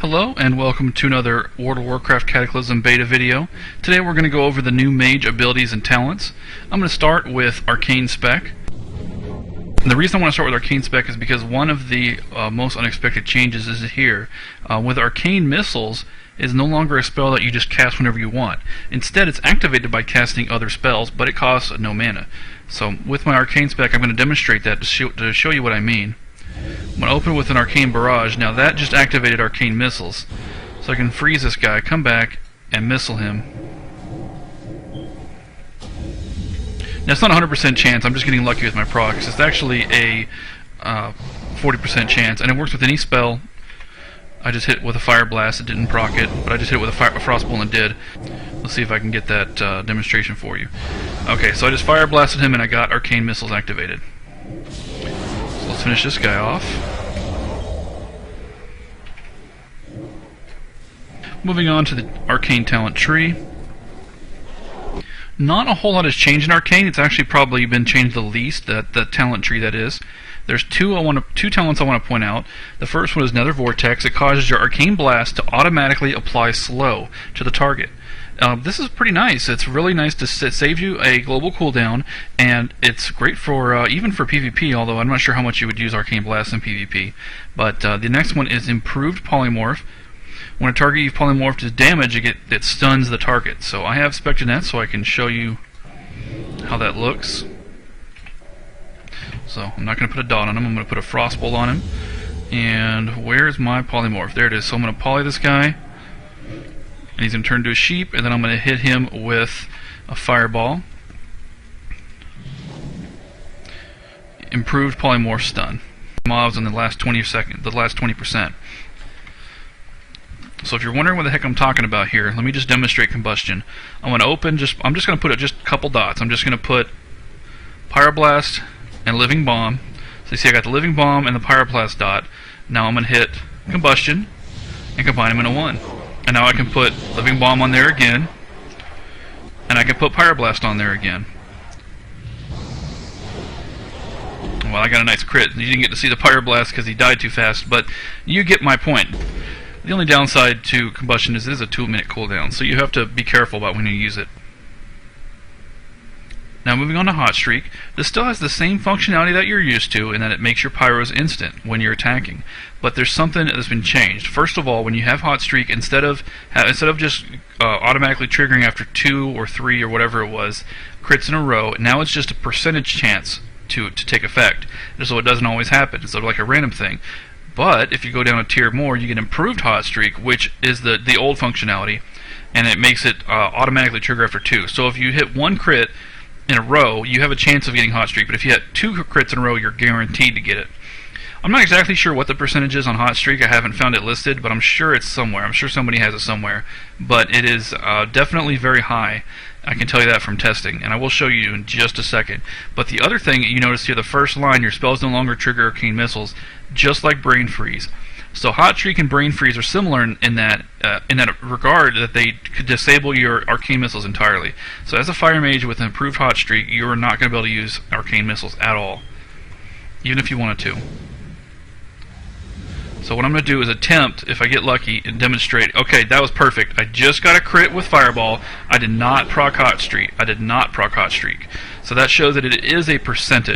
Hello and welcome to another World of Warcraft Cataclysm beta video. Today we're going to go over the new Mage abilities and talents. I'm going to start with Arcane Spec. And the reason I want to start with Arcane Spec is because one of the most unexpected changes is here. With Arcane Missiles, is no longer a spell that you just cast whenever you want. Instead, it's activated by casting other spells, but it costs no mana. So with my Arcane Spec, I'm going to demonstrate that to show you what I mean. I'm going to open with an Arcane Barrage. Now that just activated Arcane Missiles. So I can freeze this guy, come back, and missile him. Now it's not a 100% chance, I'm just getting lucky with my procs. It's actually a 40% chance, and it works with any spell. I just hit with a Fire Blast, it didn't proc it, but I just hit it with a Frost Bolt and it did. Let's see if I can get that demonstration for you. Okay, so I just Fire Blasted him and I got Arcane Missiles activated. So let's finish this guy off. Moving on to the Arcane Talent tree. Not a whole lot has changed in Arcane. It's actually probably been changed the least, the talent tree that is. There's two talents I want to point out. The first one is Nether Vortex. It causes your Arcane Blast to automatically apply slow to the target. This is pretty nice. It's really nice to save you a global cooldown, and it's great for even for PvP, although I'm not sure how much you would use Arcane Blast in PvP. But the next one is Improved Polymorph. When a target you've polymorphed is damaged, it stuns the target. So I have Spectronet, so I can show you how that looks. So I'm not going to put a dot on him, I'm going to put a Frost Bolt on him. And where's my polymorph? There it is. So I'm going to poly this guy, and he's going to turn to a sheep, and then I'm going to hit him with a fireball. Improved polymorph stun. Mobs in the last 20%. So if you're wondering what the heck I'm talking about here, let me just demonstrate combustion. I'm going to open, I'm just going to put just a couple dots. I'm just going to put Pyroblast and Living Bomb. So you see I got the Living Bomb and the Pyroblast dot. Now I'm going to hit combustion and combine them into one. And now I can put Living Bomb on there again, and I can put Pyroblast on there again. Well, I got a nice crit. You didn't get to see the Pyroblast because he died too fast, but you get my point. The only downside to combustion is it is a 2-minute cooldown, so you have to be careful about when you use it. Now moving on to Hot Streak, this still has the same functionality that you're used to in that it makes your pyros instant when you're attacking. But there's something that's been changed. First of all, when you have Hot Streak, instead of just automatically triggering after 2 or 3 or whatever it was, crits in a row, now it's just a percentage chance to take effect. And so it doesn't always happen. It's sort of like a random thing. But if you go down a tier more, you get Improved Hot Streak, which is the old functionality, and it makes it automatically trigger after 2. So if you hit 1 crit in a row, you have a chance of getting Hot Streak, but if you hit 2 crits in a row, you're guaranteed to get it. I'm not exactly sure what the percentage is on Hot Streak. I haven't found it listed, but I'm sure it's somewhere. I'm sure somebody has it somewhere. But it is definitely very high. I can tell you that from testing, and I will show you in just a second. But the other thing you notice here, the first line, your spells no longer trigger Arcane Missiles, just like Brain Freeze. So Hot Streak and Brain Freeze are similar in that regard, that they could disable your Arcane Missiles entirely. So as a Fire Mage with an Improved Hot Streak, you are not going to be able to use Arcane Missiles at all, even if you wanted to. So what I'm going to do is attempt, if I get lucky, and demonstrate, okay, that was perfect. I just got a crit with Fireball. I did not proc Hot Streak. So that shows that it is a percentage.